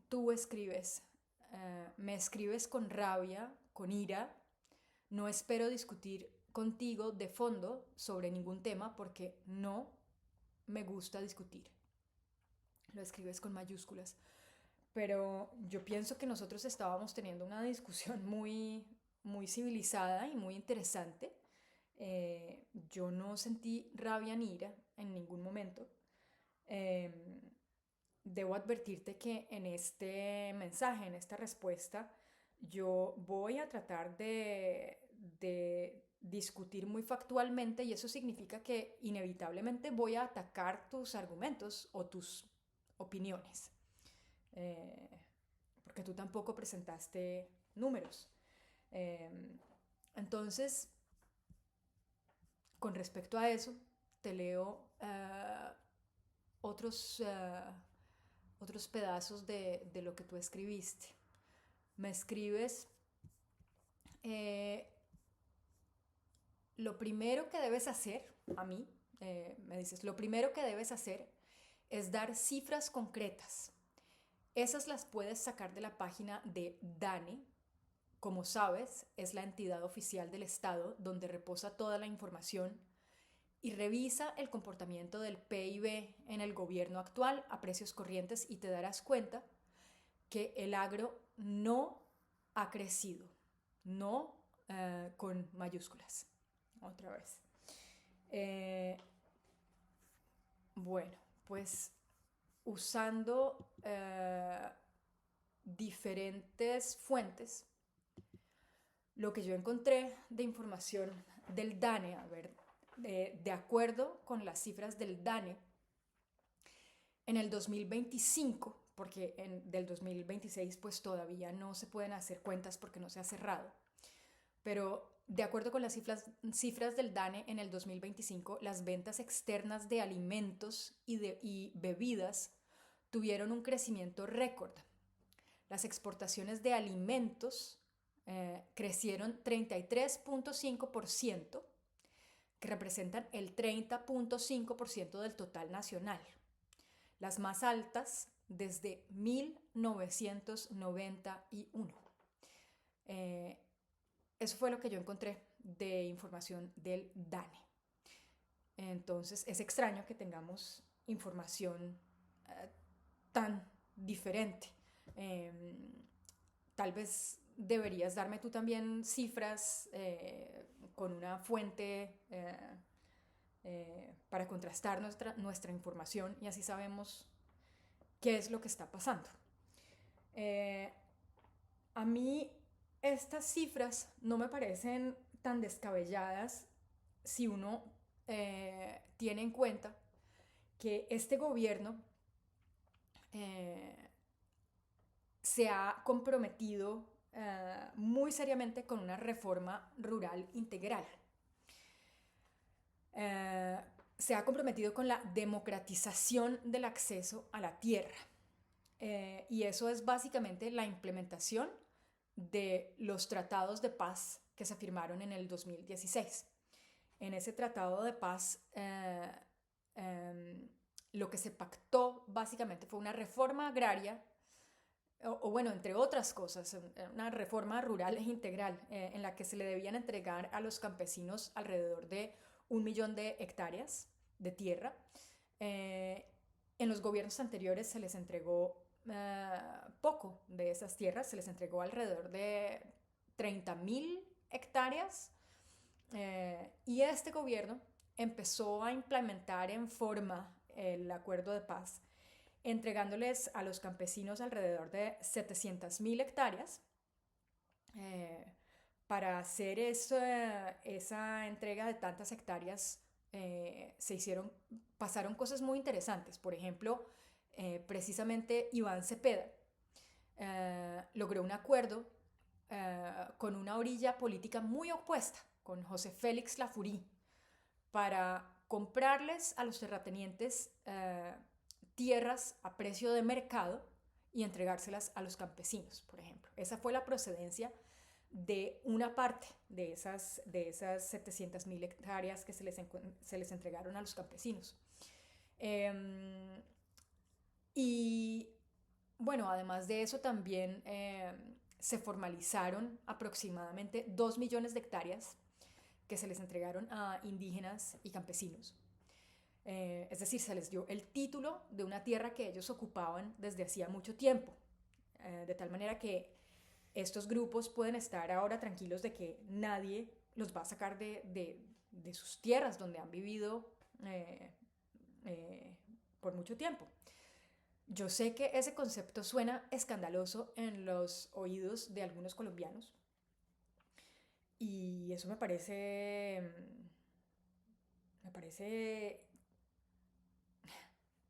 tú escribes, me escribes con rabia, con ira, no espero discutir contigo de fondo sobre ningún tema porque no me gusta discutir. Lo escribes con mayúsculas. Pero yo pienso que nosotros estábamos teniendo una discusión muy civilizada y muy interesante. Yo no sentí rabia ni ira en ningún momento. Eh, Debo advertirte que en este mensaje, en esta respuesta, yo voy a tratar de discutir muy factualmente y eso significa que inevitablemente voy a atacar tus argumentos o tus opiniones. Eh, Porque tú tampoco presentaste números. Eh, entonces, con respecto a eso, te leo otros, otros pedazos de lo que tú escribiste. Me escribes, eh, lo primero que debes hacer, a mí, me dices, lo primero que debes hacer es dar cifras concretas. Esas las puedes sacar de la página de DANE. Como sabes, es la entidad oficial del Estado donde reposa toda la información y revisa el comportamiento del PIB en el gobierno actual a precios corrientes y te darás cuenta que el agro no ha crecido, no con mayúsculas. Otra vez. Eh, bueno, pues usando diferentes fuentes, lo que yo encontré de información del DANE, a ver, de acuerdo con las cifras del DANE, en el 2025, porque del 2026 pues todavía no se pueden hacer cuentas porque no se ha cerrado, pero de acuerdo con las cifras del DANE en el 2025, las ventas externas de alimentos y bebidas tuvieron un crecimiento récord. Las exportaciones de alimentos crecieron 33.5%, que representan el 30.5% del total nacional, las más altas desde 1991. Eh, Eso fue lo que yo encontré de información del DANE. Entonces es extraño que tengamos información tan diferente. Eh, Tal vez deberías darme tú también cifras con una fuente para contrastar nuestra información y así sabemos qué es lo que está pasando. Eh, a mí estas cifras no me parecen tan descabelladas si uno tiene en cuenta que este gobierno eh, se ha comprometido muy seriamente con una reforma rural integral. Eh, Se ha comprometido con la democratización del acceso a la tierra. Y eso es básicamente la implementación de los tratados de paz que se firmaron en el 2016. En ese tratado de paz, lo que se pactó básicamente fue una reforma agraria o bueno, entre otras cosas, una reforma rural e integral en la que se le debían entregar a los campesinos alrededor de 1 millón de hectáreas de tierra. Eh, en los gobiernos anteriores se les entregó poco de esas tierras, se les entregó alrededor de 30.000 hectáreas y este gobierno empezó a implementar en forma el acuerdo de paz entregándoles a los campesinos alrededor de 700.000 hectáreas. Eh, para hacer esa entrega de tantas hectáreas pasaron cosas muy interesantes. Por ejemplo, precisamente Iván Cepeda logró un acuerdo con una orilla política muy opuesta, con José Félix Lafouré, para comprarles a los terratenientes tierras a precio de mercado y entregárselas a los campesinos, por ejemplo. Esa fue la procedencia de una parte de esas 700.000 hectáreas que se les entregaron a los campesinos. Y bueno, además de eso también se formalizaron aproximadamente 2 millones de hectáreas que se les entregaron a indígenas y campesinos. Es decir, se les dio el título de una tierra que ellos ocupaban desde hacía mucho tiempo, de tal manera que estos grupos pueden estar ahora tranquilos de que nadie los va a sacar de sus tierras donde han vivido eh, eh, por mucho tiempo. Yo sé que ese concepto suena escandaloso en los oídos de algunos colombianos y eso me parece,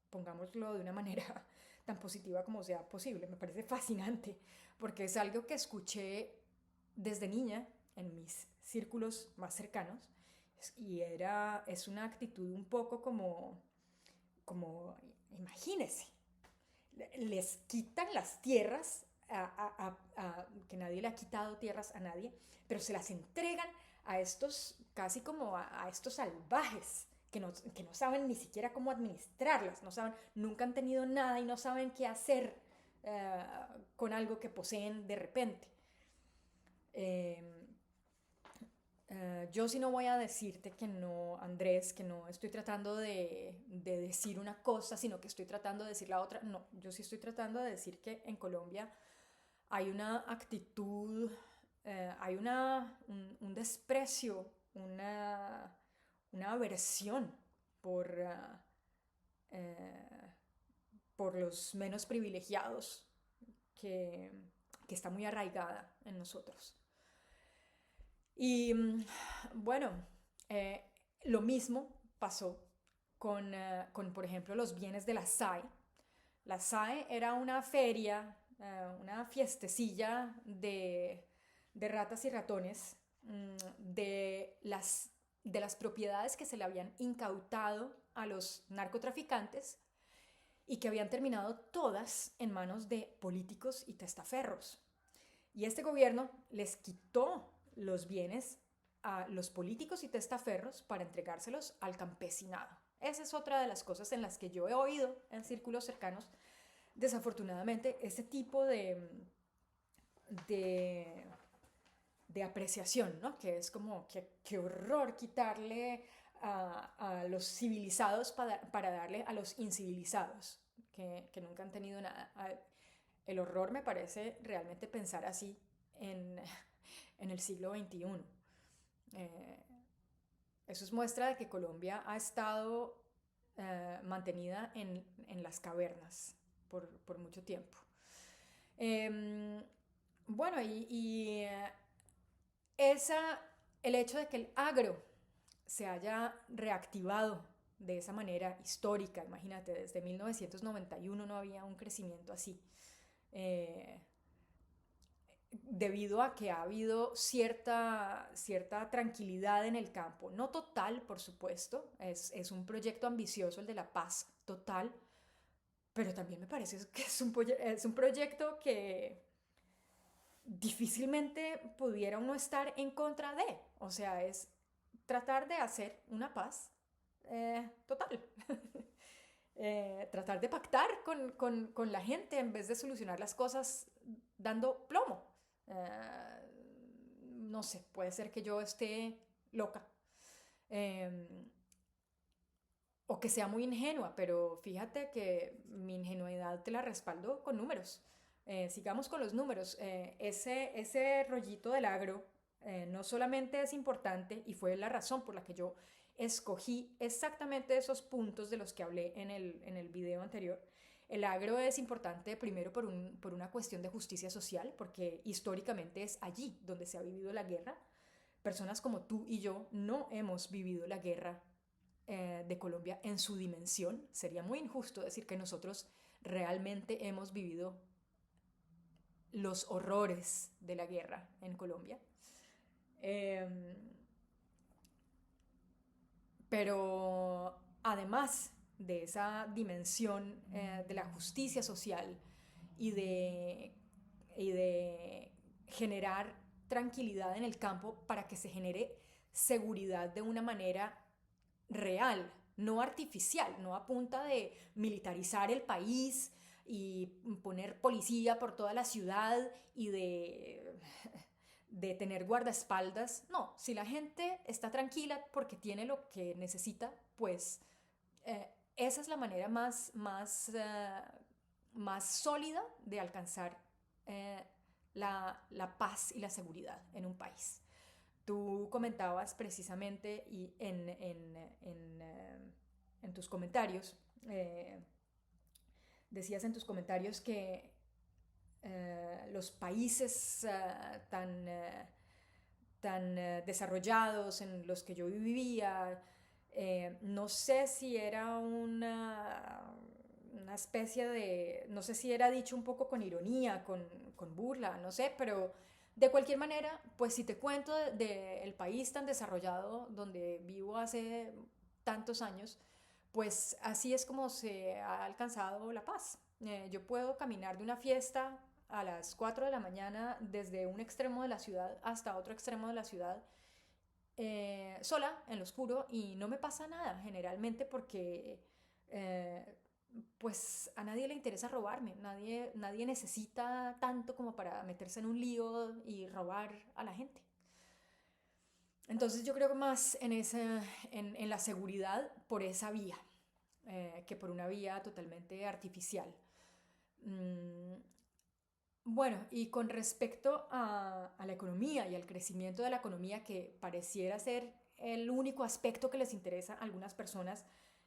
pongámoslo de una manera tan positiva como sea posible, me parece fascinante porque es algo que escuché desde niña en mis círculos más cercanos y es una actitud un poco como imagínese, les quitan las tierras, que nadie le ha quitado tierras a nadie, pero se las entregan a estos, casi como a estos salvajes, que no saben ni siquiera cómo administrarlas, no saben, nunca han tenido nada y no saben qué hacer eh, con algo que poseen de repente. Eh, yo sí no voy a decirte que no, Andrés, que no estoy tratando de decir una cosa, sino que estoy tratando de decir la otra. No, yo sí estoy tratando de decir que en Colombia hay una actitud, hay un desprecio, una aversión por, eh, por los menos privilegiados que, que está muy arraigada en nosotros. Y bueno, eh, lo mismo pasó con, por ejemplo, los bienes de la SAE. La SAE era una feria, una fiestecilla de ratas y ratones, de las propiedades que se le habían incautado a los narcotraficantes y que habían terminado todas en manos de políticos y testaferros. Y este gobierno les quitó los bienes a los políticos y testaferros para entregárselos al campesinado. Esa es otra de las cosas en las que yo he oído en círculos cercanos, desafortunadamente, ese tipo de, de apreciación, ¿no? Que es como, qué horror quitarle a los civilizados para darle a los incivilizados, que nunca han tenido nada. El horror me parece realmente pensar así en, en el siglo XXI. Eh, Eso es muestra de que Colombia ha estado mantenida en las cavernas por mucho tiempo. Eh, bueno, esa, el hecho de que el agro se haya reactivado de esa manera histórica, imagínate, desde 1991 no había un crecimiento así. Eh, Debido a que ha habido cierta tranquilidad en el campo. No total, por supuesto, es un proyecto ambicioso el de la paz total, pero también me parece que es un proyecto que difícilmente pudiera uno estar en contra de. O sea, es tratar de hacer una paz total. Tratar de pactar con la gente en vez de solucionar las cosas dando plomo. No sé, puede ser que yo esté loca. Eh, o que sea muy ingenua, pero fíjate que mi ingenuidad te la respaldo con números. Sigamos con los números. Ese rollito del agro no solamente es importante y fue la razón por la que yo escogí exactamente esos puntos de los que hablé en el video anterior. El agro es importante primero por una cuestión de justicia social, porque históricamente es allí donde se ha vivido la guerra. Personas como tú y yo no hemos vivido la guerra de Colombia en su dimensión. Sería muy injusto decir que nosotros realmente hemos vivido los horrores de la guerra en Colombia. Eh, pero además de esa dimensión de la justicia social y de generar tranquilidad en el campo para que se genere seguridad de una manera real, no artificial, no a punta de militarizar el país y poner policía por toda la ciudad y de tener guardaespaldas. No, si la gente está tranquila porque tiene lo que necesita, pues esa es la manera más sólida de alcanzar eh, la paz y la seguridad en un país. Tú comentabas precisamente en tus comentarios, eh, decías en tus comentarios que los países tan desarrollados en los que yo vivía, no sé si era una especie de, no sé si era dicho un poco con ironía, con burla, no sé, pero de cualquier manera, pues si te cuento del país tan desarrollado donde vivo hace tantos años, pues así es como se ha alcanzado la paz. Yo puedo caminar de una fiesta a las 4 de la mañana desde un extremo de la ciudad hasta otro extremo de la ciudad, sola, en lo oscuro, y no me pasa nada generalmente porque eh, pues a nadie le interesa robarme, nadie necesita tanto como para meterse en un lío y robar a la gente. Entonces yo creo más en la seguridad por esa vía, que por una vía totalmente artificial. Mm, bueno, y con respecto a la economía y al crecimiento de la economía, que pareciera ser el único aspecto que les interesa a algunas personas,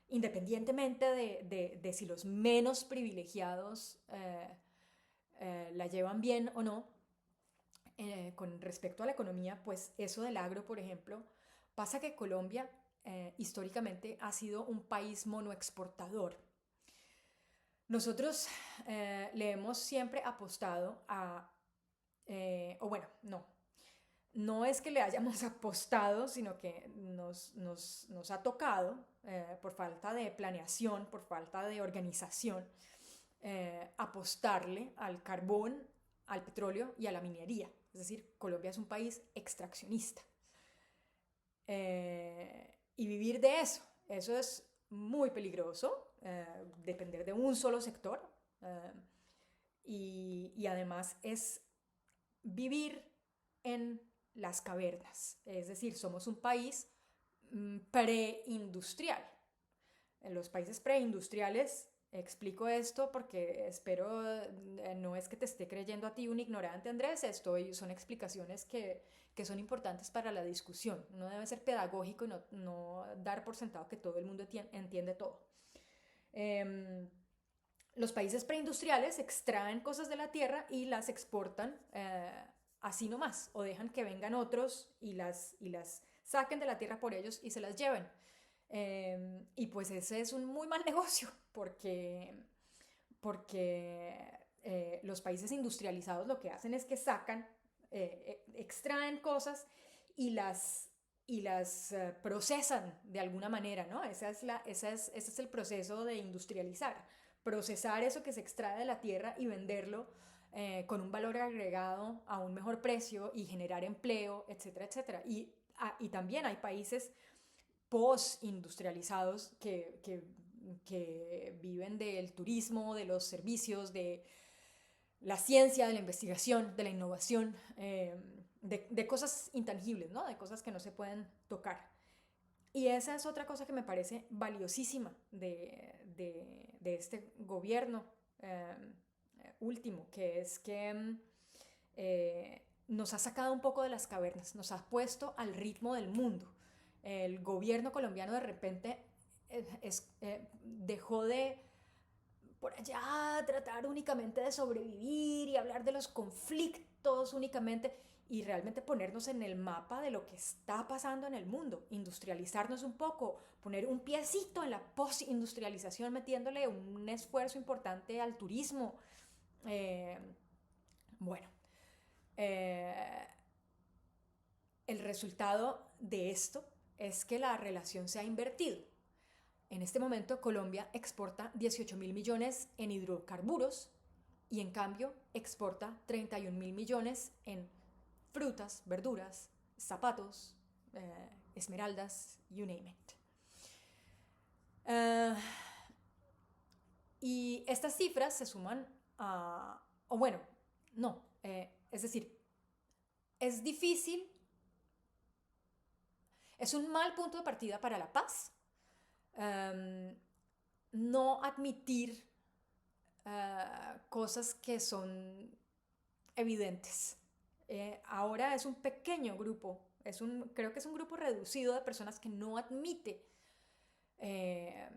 independientemente de si los menos privilegiados la llevan bien o no, con respecto a la economía, pues eso del agro, por ejemplo, pasa que Colombia históricamente ha sido un país monoexportador. Nosotros le hemos siempre apostado o bueno, no es que le hayamos apostado, sino que nos ha tocado, por falta de planeación, por falta de organización, apostarle al carbón, al petróleo y a la minería. Es decir, Colombia es un país extraccionista. Y vivir de eso es muy peligroso, depender de un solo sector. eh, y además es vivir en las cavernas. Es decir, somos un país preindustrial. En los países preindustriales, explico esto porque espero, no es que te esté creyendo a ti un ignorante, Andrés, son explicaciones que son importantes para la discusión. Uno debe ser pedagógico y no dar por sentado que todo el mundo entiende todo. Eh, los países preindustriales extraen cosas de la tierra y las exportan así nomás, o dejan que vengan otros y las saquen de la tierra por ellos y se las lleven. Y pues ese es un muy mal negocio porque los países industrializados lo que hacen es que sacan, extraen cosas y las procesan de alguna manera, ¿no? Ese es el proceso de industrializar, procesar eso que se extrae de la tierra y venderlo con un valor agregado a un mejor precio y generar empleo, etcétera, etcétera. Y también hay países post-industrializados que viven del turismo, de los servicios, de la ciencia, de la investigación, de la innovación, de cosas intangibles, ¿no? De cosas que no se pueden tocar. Y esa es otra cosa que me parece valiosísima de este gobierno eh, último, que es que nos ha sacado un poco de las cavernas, nos ha puesto al ritmo del mundo. El gobierno colombiano de repente dejó de por allá tratar únicamente de sobrevivir y hablar de los conflictos únicamente y realmente ponernos en el mapa de lo que está pasando en el mundo, industrializarnos un poco, poner un piecito en la postindustrialización metiéndole un esfuerzo importante al turismo. Eh, bueno, eh, el resultado de esto es que la relación se ha invertido. En este momento Colombia exporta 18 mil millones en hidrocarburos y en cambio exporta 31 mil millones en frutas, verduras, zapatos, esmeraldas, you name it. Uh, Y estas cifras se suman a, o bueno, no, es decir, es difícil, es un mal punto de partida para la paz, um, no admitir cosas que son evidentes. Ahora es un pequeño grupo, creo que es un grupo reducido de personas que no admite eh,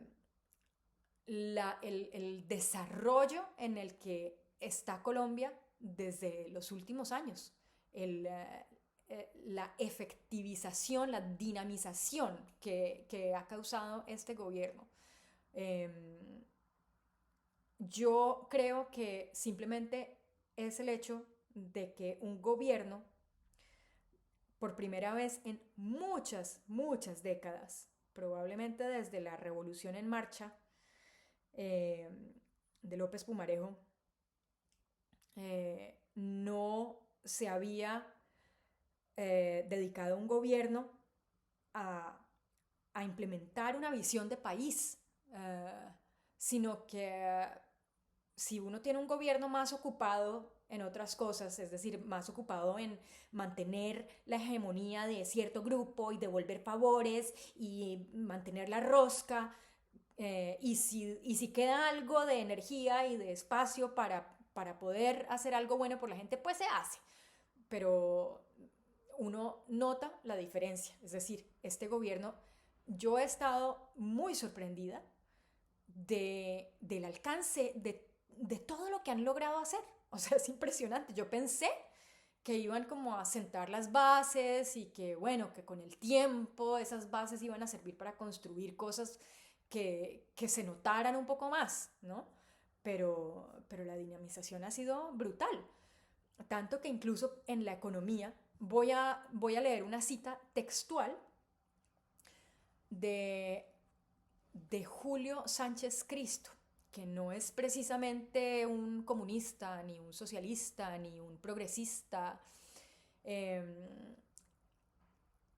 el desarrollo en el que está Colombia desde los últimos años. La efectivización, la dinamización que ha causado este gobierno. Yo creo que simplemente es el hecho de que un gobierno, por primera vez en muchas, muchas décadas, probablemente desde la Revolución en Marcha eh, de López Pumarejo, no se había dedicado un gobierno a, a, implementar una visión de país, sino que si uno tiene un gobierno más ocupado en otras cosas, es decir, más ocupado en mantener la hegemonía de cierto grupo y devolver favores y mantener la rosca, y si queda algo de energía y de espacio para poder hacer algo bueno por la gente, pues se hace. Pero uno nota la diferencia, es decir, este gobierno, yo he estado muy sorprendida del alcance de todo lo que han logrado hacer. O sea, es impresionante. Yo pensé que iban como a sentar las bases y que, bueno, que con el tiempo esas bases iban a servir para construir cosas que se notaran un poco más, ¿no? Pero la dinamización ha sido brutal. Tanto que incluso en la economía voy a leer una cita textual de Julio Sánchez Cristo, que no es precisamente un comunista, ni un socialista, ni un progresista.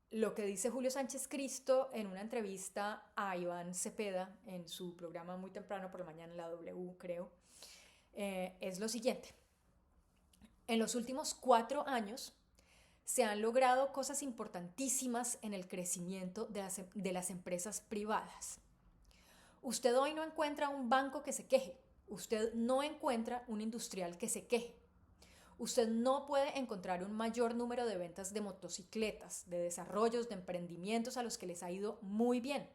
Lo que dice Julio Sánchez Cristo en una entrevista a Iván Cepeda en su programa muy temprano por la mañana en la W, creo, es lo siguiente. En los últimos 4 años se han logrado cosas importantísimas en el crecimiento de las empresas privadas. Usted hoy no encuentra un banco que se queje. Usted no encuentra un industrial que se queje. Usted no puede encontrar un mayor número de ventas de motocicletas, de desarrollos, de emprendimientos a los que les ha ido muy bien.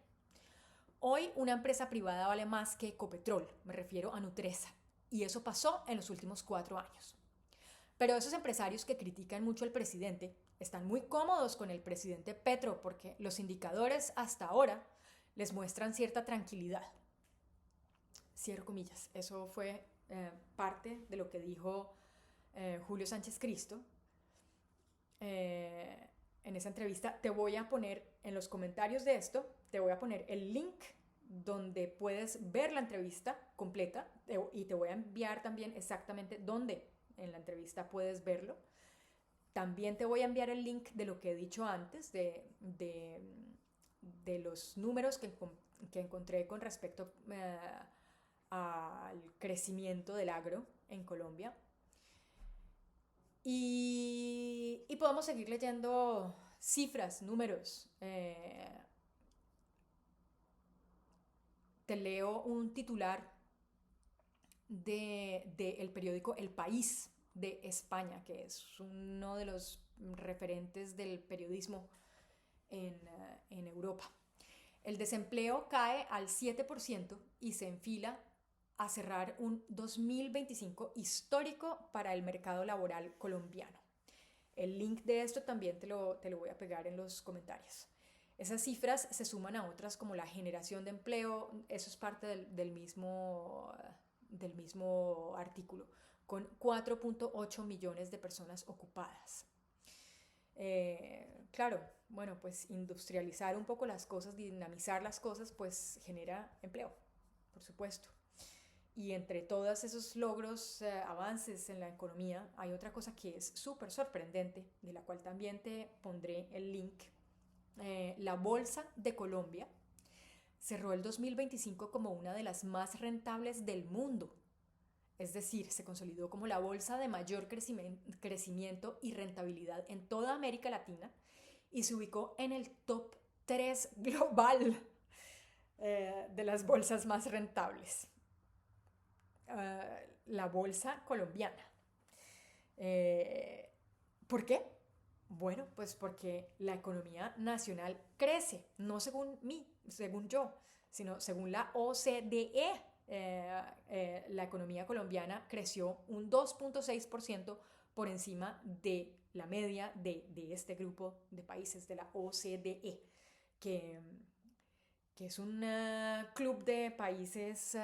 Hoy una empresa privada vale más que Ecopetrol, me refiero a Nutresa, y eso pasó en los últimos 4 años. Pero esos empresarios que critican mucho al presidente están muy cómodos con el presidente Petro porque los indicadores hasta ahora les muestran cierta tranquilidad. Cierro comillas. Eso fue parte de lo que dijo Julio Sánchez Cristo en esa entrevista. Te voy a poner en los comentarios de esto, te voy a poner el link donde puedes ver la entrevista completa y te voy a enviar también exactamente dónde en la entrevista puedes verlo. También te voy a enviar el link de lo que he dicho antes, de los números que encontré con respecto al crecimiento del agro en Colombia. Y podemos seguir leyendo cifras, números. Te leo un titular del periódico El País de España, que es uno de los referentes del periodismo en Europa. El desempleo cae al 7% y se enfila a cerrar un 2025 histórico para el mercado laboral colombiano. El link de esto también te lo voy a pegar en los comentarios. Esas cifras se suman a otras como la generación de empleo, eso es parte del mismo artículo, con 4.8 millones de personas ocupadas. Claro, bueno, pues industrializar un poco las cosas, dinamizar las cosas, pues genera empleo, por supuesto. Y entre todos esos logros, avances en la economía, hay otra cosa que es súper sorprendente, de la cual también te pondré el link. La Bolsa de Colombia cerró el 2025 como una de las más rentables del mundo. Es decir, se consolidó como la bolsa de mayor crecimiento y rentabilidad en toda América Latina y se ubicó en el top 3 global de las bolsas más rentables. La bolsa colombiana. ¿Por qué? Bueno, pues porque la economía nacional crece, no según mí, según yo, sino según la OCDE. La economía colombiana creció un 2,6% por encima de la media de este grupo de países de la OCDE, que, que es un club de países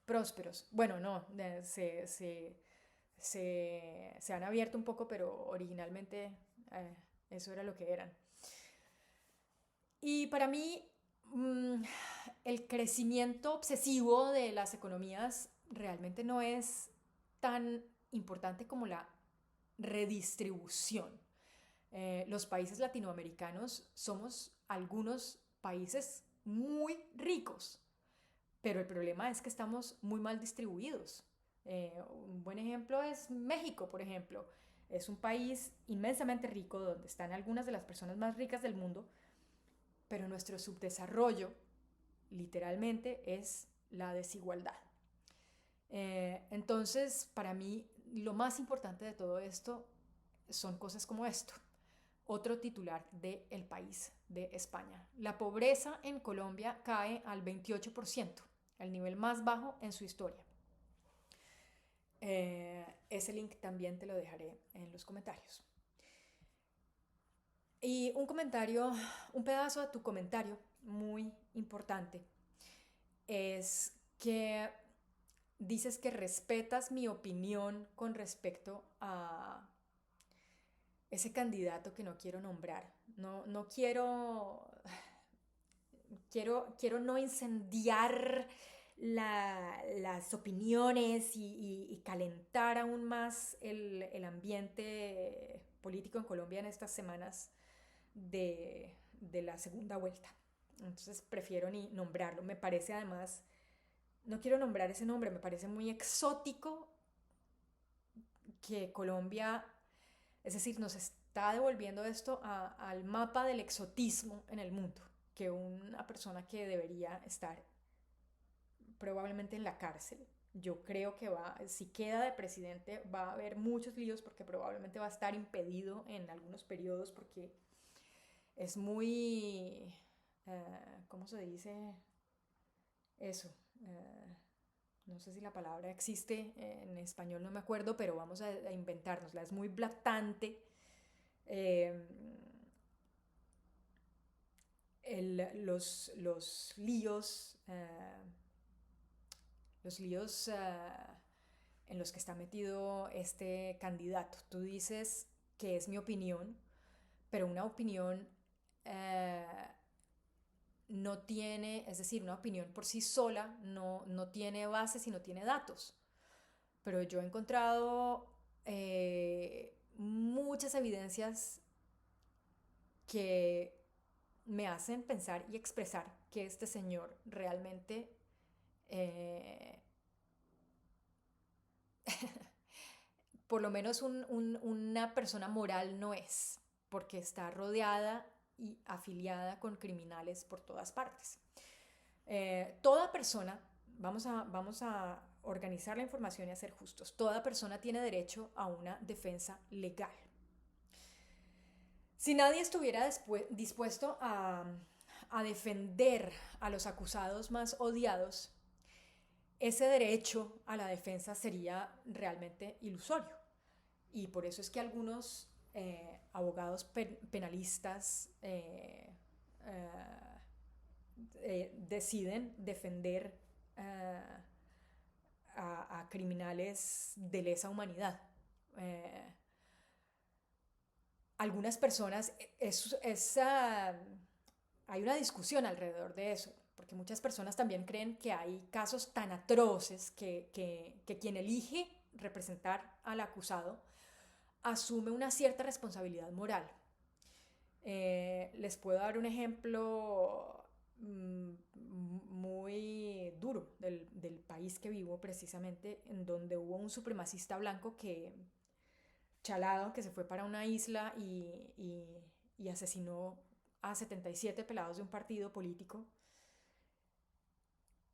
prósperos. Bueno, no, se han abierto un poco, pero originalmente eso era lo que eran. Y para mí, mmm, el crecimiento obsesivo de las economías realmente no es tan importante como la redistribución. Los países latinoamericanos somos algunos países muy ricos, pero el problema es que estamos muy mal distribuidos. Un buen ejemplo es México, por ejemplo. Es un país inmensamente rico donde están algunas de las personas más ricas del mundo, pero nuestro subdesarrollo literalmente es la desigualdad. Entonces, para mí, lo más importante de todo esto son cosas como esto. Otro titular de El País de España. La pobreza en Colombia cae al 28%, el nivel más bajo en su historia. Ese link también te lo dejaré en los comentarios. Y un pedazo de tu comentario muy importante es que dices que respetas mi opinión con respecto a ese candidato que no quiero nombrar. No quiero no incendiar las opiniones y calentar aún más el ambiente político en Colombia en estas semanas de la segunda vuelta. Entonces prefiero ni nombrarlo. Me parece además, no quiero nombrar ese nombre, me parece muy exótico que Colombia, es decir, nos está devolviendo esto al mapa del exotismo en el mundo, que una persona que debería estar probablemente en la cárcel. Yo creo que si queda de presidente va a haber muchos líos porque probablemente va a estar impedido en algunos periodos porque es muy, ¿cómo se dice eso? No sé si la palabra existe en español, no me acuerdo, pero vamos a inventárnosla. Es muy blatante. Eh, los líos, en los que está metido este candidato. Tú dices que es mi opinión, pero una opinión eh, no tiene, es decir, una opinión por sí sola no tiene bases y no tiene datos. Pero yo he encontrado muchas evidencias que me hacen pensar y expresar que este señor realmente por lo menos una persona moral no es, porque está rodeada y afiliada con criminales por todas partes. Toda persona, vamos a organizar la información y a ser justos, toda persona tiene derecho a una defensa legal. Si nadie estuviera dispuesto a defender a los acusados más odiados, ese derecho a la defensa sería realmente ilusorio. Y por eso es que algunos abogados penalistas deciden defender a criminales de lesa humanidad. Algunas personas, hay una discusión alrededor de eso, porque muchas personas también creen que hay casos tan atroces que quien elige representar al acusado asume una cierta responsabilidad moral. Les puedo dar un ejemplo muy duro del país que vivo, precisamente, en donde hubo un supremacista blanco chalado, que se fue para una isla y asesinó a 77 pelados de un partido político,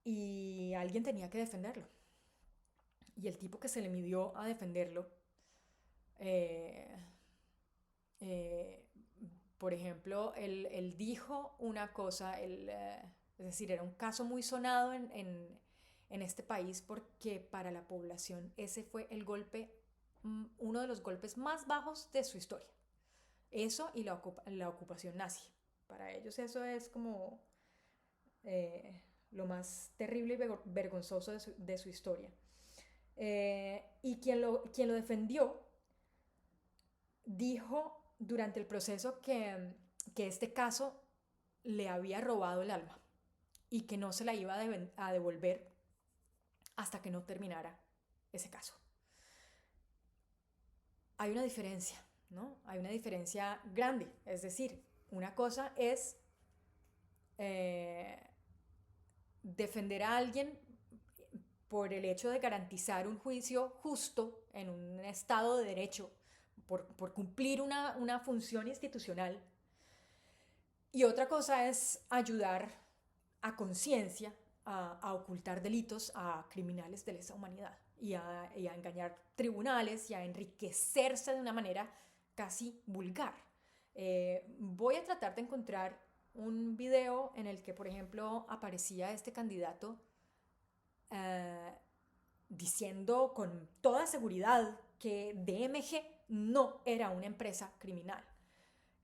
y alguien tenía que defenderlo. Y el tipo que se le midió a defenderlo, eh, eh, por ejemplo, él dijo una cosa, es decir, era un caso muy sonado en este país, porque para la población ese fue el golpe, uno de los golpes más bajos de su historia. Eso y la ocupación nazi. Para ellos eso es como lo más terrible y vergonzoso de su historia. Y quien lo defendió dijo durante el proceso que este caso le había robado el alma y que no se la iba a devolver hasta que no terminara ese caso. Hay una diferencia, ¿no? Hay una diferencia grande. Es decir, una cosa es eh, defender a alguien por el hecho de garantizar un juicio justo en un Estado de Derecho, por cumplir una función institucional. Y otra cosa es ayudar a conciencia a ocultar delitos a criminales de lesa humanidad y a engañar tribunales y a enriquecerse de una manera casi vulgar. Voy a tratar de encontrar un video en el que, por ejemplo, aparecía este candidato eh, diciendo con toda seguridad que DMG no era una empresa criminal.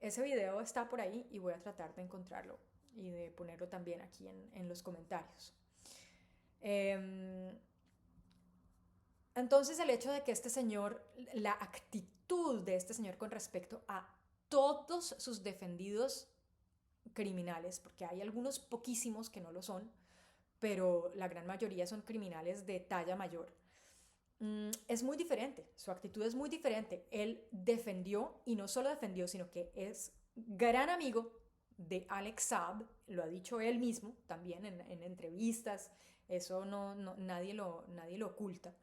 Ese video está por ahí y voy a tratar de encontrarlo y de ponerlo también aquí en los comentarios. Entonces, el hecho de que este señor, la actitud de este señor con respecto a todos sus defendidos criminales, porque hay algunos poquísimos que no lo son, pero la gran mayoría son criminales de talla mayor, es muy diferente. Su actitud es muy diferente. Él defendió, y no solo defendió, sino que es gran amigo de Alex Saab, lo ha dicho él mismo también en entrevistas, eso nadie lo oculta.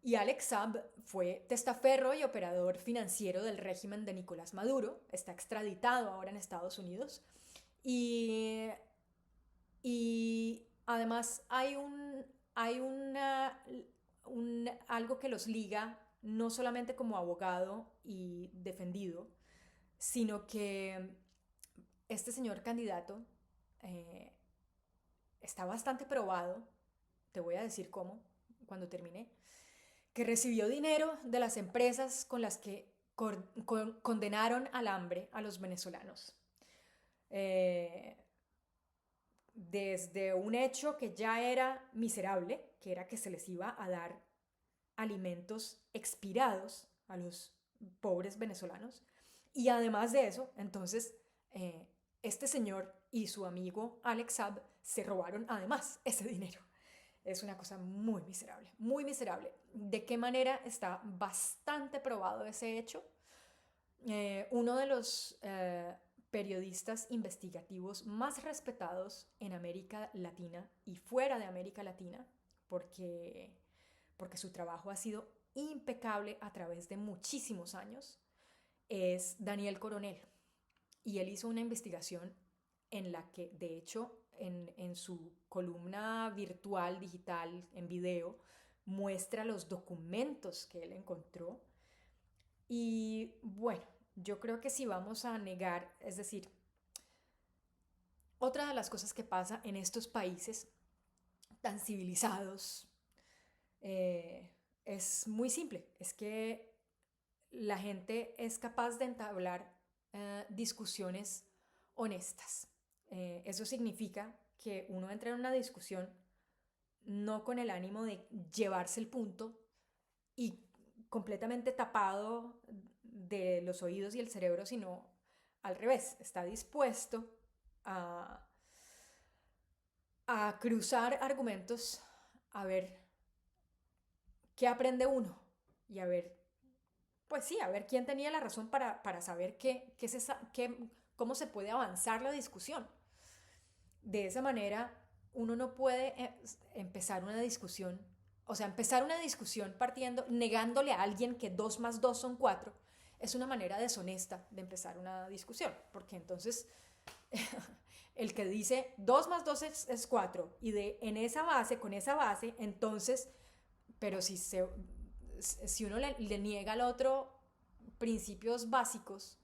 Y Alex Saab fue testaferro y operador financiero del régimen de Nicolás Maduro, está extraditado ahora en Estados Unidos, y, y además hay algo que los liga no solamente como abogado y defendido, sino que este señor candidato eh, está bastante probado, te voy a decir cómo, cuando termine, que recibió dinero de las empresas con las que condenaron al hambre a los venezolanos. Eh, Desde un hecho que ya era miserable, que era que se les iba a dar alimentos expirados a los pobres venezolanos. Y además de eso, entonces, este señor y su amigo Alex Saab se robaron además ese dinero. Es una cosa muy miserable, muy miserable. ¿De qué manera? Está bastante probado ese hecho. Uno de los periodistas investigativos más respetados en América Latina y fuera de América Latina, porque su trabajo ha sido impecable a través de muchísimos años, es Daniel Coronel. Y él hizo una investigación en la que, de hecho, en su columna virtual, digital, en video, muestra los documentos que él encontró. Y bueno, yo creo que si vamos a negar, es decir, otra de las cosas que pasa en estos países tan civilizados eh, es muy simple, es que la gente es capaz de entablar discusiones honestas. Eso significa que uno entra en una discusión no con el ánimo de llevarse el punto y completamente tapado de los oídos y el cerebro, sino al revés, está dispuesto a, a cruzar argumentos, a ver qué aprende uno y a ver, pues sí, a ver quién tenía la razón para saber cómo se puede avanzar la discusión. De esa manera, uno no puede empezar una discusión, o sea, empezar una discusión partiendo, negándole a alguien que 2 más 2 son 4, es una manera deshonesta de empezar una discusión, porque entonces el que dice 2 más 2 es 4 y en esa base, con esa base, entonces, pero si uno le niega al otro principios básicos,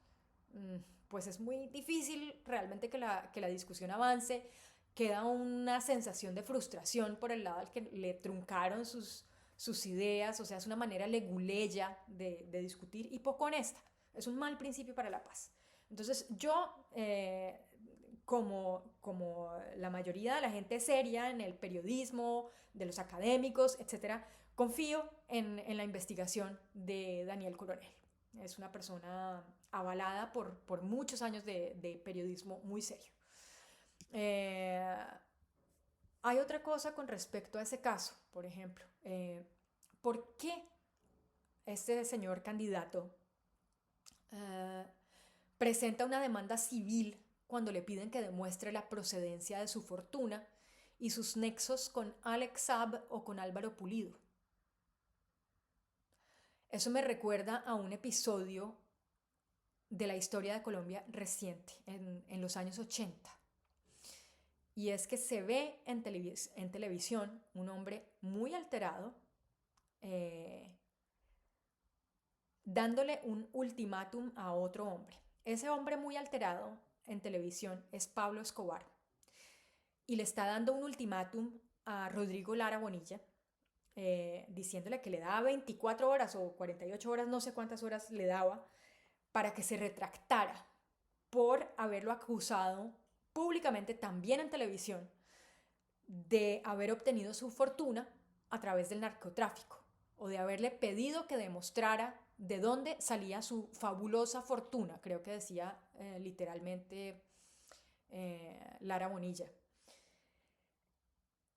pues es muy difícil realmente que la discusión avance. Queda una sensación de frustración por el lado al que le truncaron sus ideas, o sea, es una manera leguleya de discutir y poco honesta. Es un mal principio para la paz. Entonces yo, como la mayoría de la gente seria en el periodismo, de los académicos, etcétera, confío en la investigación de Daniel Coronel. Es una persona avalada por muchos años de periodismo muy serio. Eh, Hay otra cosa con respecto a ese caso, por ejemplo. ¿Por qué este señor candidato eh, presenta una demanda civil cuando le piden que demuestre la procedencia de su fortuna y sus nexos con Alex Saab o con Álvaro Pulido? Eso me recuerda a un episodio de la historia de Colombia reciente, en los años 80. Y es que se ve en televisión un hombre muy alterado, eh, dándole un ultimátum a otro hombre. Ese hombre muy alterado en televisión es Pablo Escobar y le está dando un ultimátum a Rodrigo Lara Bonilla, diciéndole que le daba 24 horas o 48 horas, no sé cuántas horas le daba, para que se retractara por haberlo acusado públicamente, también en televisión, de haber obtenido su fortuna a través del narcotráfico o de haberle pedido que demostrara de dónde salía su fabulosa fortuna, creo que decía literalmente Lara Bonilla.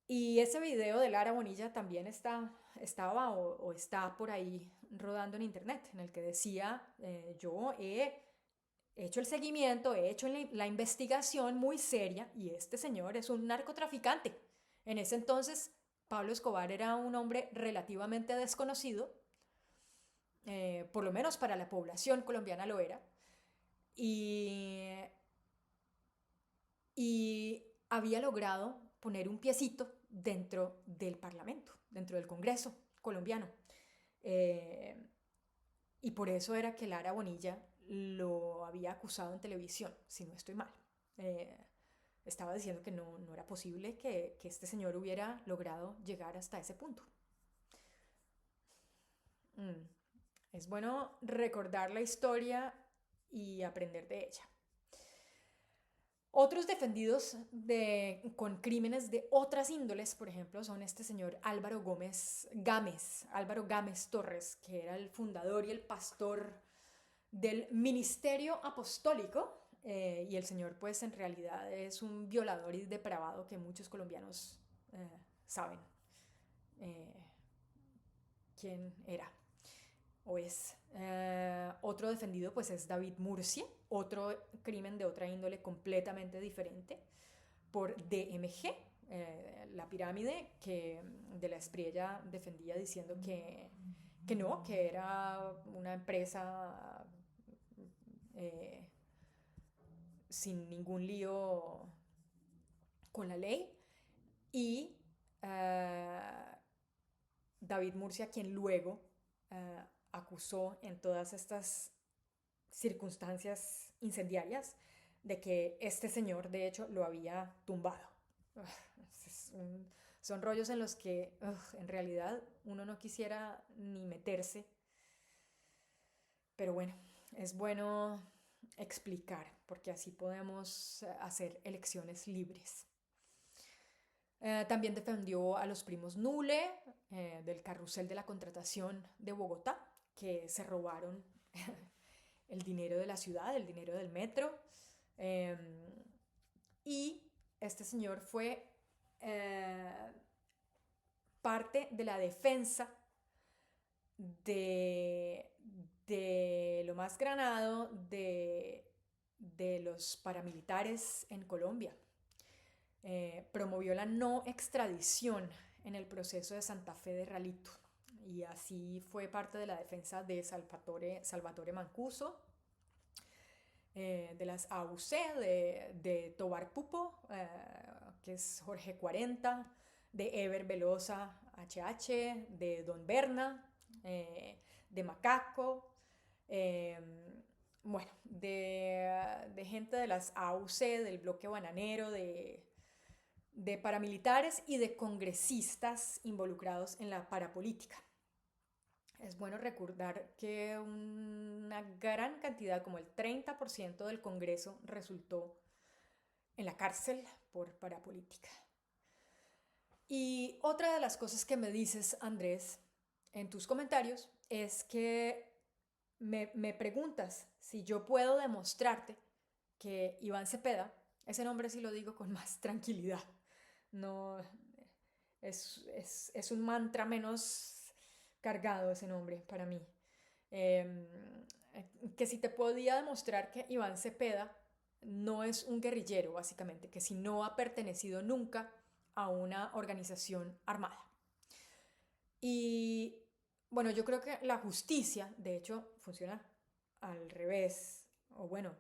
Y ese video de Lara Bonilla también estaba o está por ahí rodando en internet, en el que decía, yo he hecho el seguimiento, he hecho la investigación muy seria y este señor es un narcotraficante. En ese entonces, Pablo Escobar era un hombre relativamente desconocido, por lo menos para la población colombiana lo era, y, y había logrado poner un piecito dentro del Parlamento, dentro del Congreso colombiano. Eh, y por eso era que Lara Bonilla lo había acusado en televisión, si no estoy mal. Eh, Estaba diciendo que no era posible que este señor hubiera logrado llegar hasta ese punto. Mm. Es bueno recordar la historia y aprender de ella. Otros defendidos con crímenes de otras índoles, por ejemplo, son este señor Álvaro Gámez Torres, que era el fundador y el pastor del Ministerio Apostólico, y el señor pues en realidad es un violador y depravado que muchos colombianos saben eh, quién era o es. Otro defendido pues es David Murcia, otro crimen de otra índole completamente diferente, por DMG, la pirámide que de la Espriella defendía diciendo que no, que era una empresa eh, sin ningún lío con la ley, y David Murcia, quien luego acusó en todas estas circunstancias incendiarias de que este señor de hecho lo había tumbado. Son rollos en los que en realidad uno no quisiera ni meterse, pero bueno, es bueno explicar porque así podemos hacer elecciones libres. También defendió a los primos Nule, del carrusel de la contratación de Bogotá, que se robaron el dinero de la ciudad, el dinero del metro. Eh, y este señor fue parte de la defensa de lo más granado de los paramilitares en Colombia. promovió la no extradición en el proceso de Santa Fe de Ralito. Y así fue parte de la defensa de Salvatore Mancuso, de las AUC, de Tobar Pupo, que es Jorge 40, de Ever Velosa HH, de Don Berna, de Macaco, eh, bueno, de gente de las AUC, del bloque bananero, de paramilitares y de congresistas involucrados en la parapolítica. Es bueno recordar que una gran cantidad, como el 30% del Congreso, resultó en la cárcel por parapolítica. Y otra de las cosas que me dices, Andrés, en tus comentarios, es que me preguntas si yo puedo demostrarte que Iván Cepeda, ese nombre sí lo digo con más tranquilidad, no es un mantra menos cargado ese nombre para mí. Que si te podía demostrar que Iván Cepeda no es un guerrillero, básicamente, que si no ha pertenecido nunca a una organización armada. Y bueno, yo creo que la justicia, de hecho, funciona al revés, o bueno,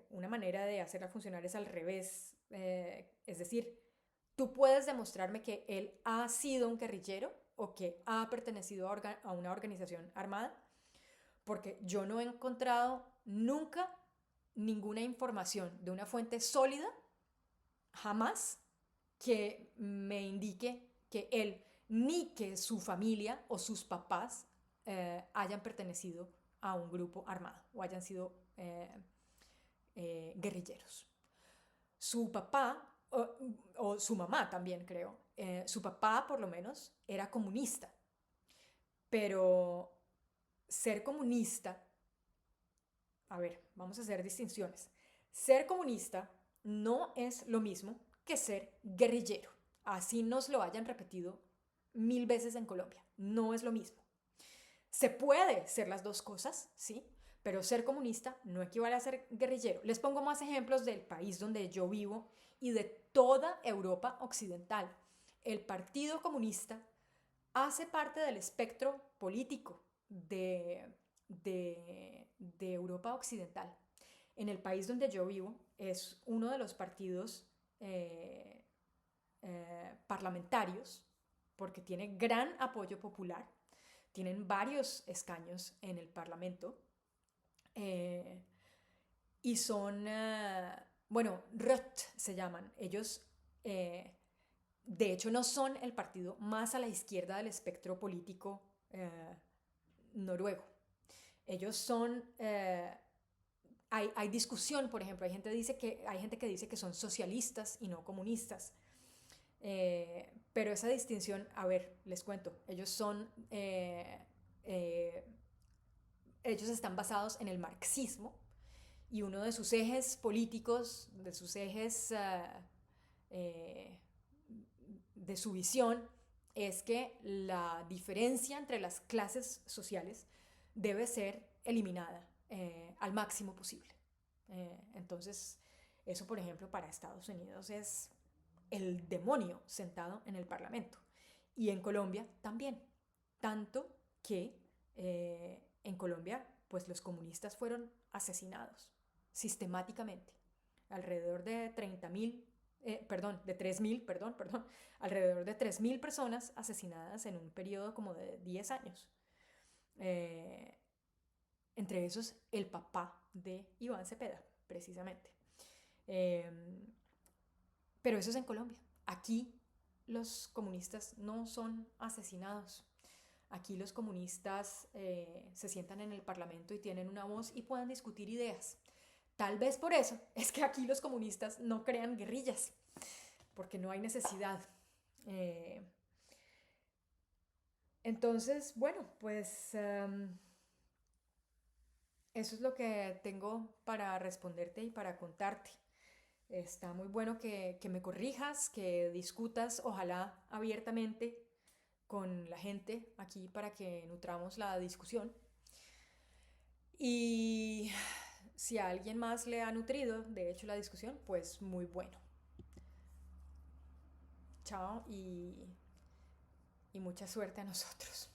una manera de hacerla funcionar es al revés, es decir, tú puedes demostrarme que él ha sido un guerrillero o que ha pertenecido a una organización armada, porque yo no he encontrado nunca ninguna información de una fuente sólida, jamás, que me indique que él ni que su familia o sus papás hayan pertenecido a un grupo armado o hayan sido guerrilleros. Su papá, o su mamá también creo, su papá por lo menos era comunista, pero ser comunista, a ver, vamos a hacer distinciones. Ser comunista no es lo mismo que ser guerrillero. Así nos lo hayan repetido 1000 veces en Colombia. No es lo mismo. Se puede ser las dos cosas, ¿sí? Pero ser comunista no equivale a ser guerrillero. Les pongo más ejemplos del país donde yo vivo y de toda Europa occidental. El Partido Comunista hace parte del espectro político de Europa occidental. En el país donde yo vivo es uno de los partidos parlamentarios porque tiene gran apoyo popular, tienen varios escaños en el Parlamento y son, bueno, RÖT se llaman. Ellos, de hecho, no son el partido más a la izquierda del espectro político noruego. Ellos son, hay discusión, por ejemplo, hay gente que dice que son socialistas y no comunistas. Pero esa distinción, a ver, les cuento, ellos están basados en el marxismo y uno de sus ejes políticos, de sus ejes de su visión, es que la diferencia entre las clases sociales debe ser eliminada al máximo posible. Entonces, eso, por ejemplo, para Estados Unidos es el demonio sentado en el Parlamento. Y en Colombia también. Tanto que en Colombia, pues los comunistas fueron asesinados sistemáticamente. Alrededor de 30.000, de 3.000, alrededor de 3.000 personas asesinadas en un periodo como de 10 años. Entre esos, el papá de Iván Cepeda, precisamente. Pero eso es en Colombia. Aquí los comunistas no son asesinados. Aquí los comunistas se sientan en el Parlamento y tienen una voz y pueden discutir ideas. Tal vez por eso es que aquí los comunistas no crean guerrillas, porque no hay necesidad. Entonces, bueno, pues eso es lo que tengo para responderte y para contarte. Está muy bueno que me corrijas, que discutas, ojalá abiertamente con la gente aquí para que nutramos la discusión. Y si a alguien más le ha nutrido, de hecho, la discusión, pues muy bueno. Chao y mucha suerte a nosotros.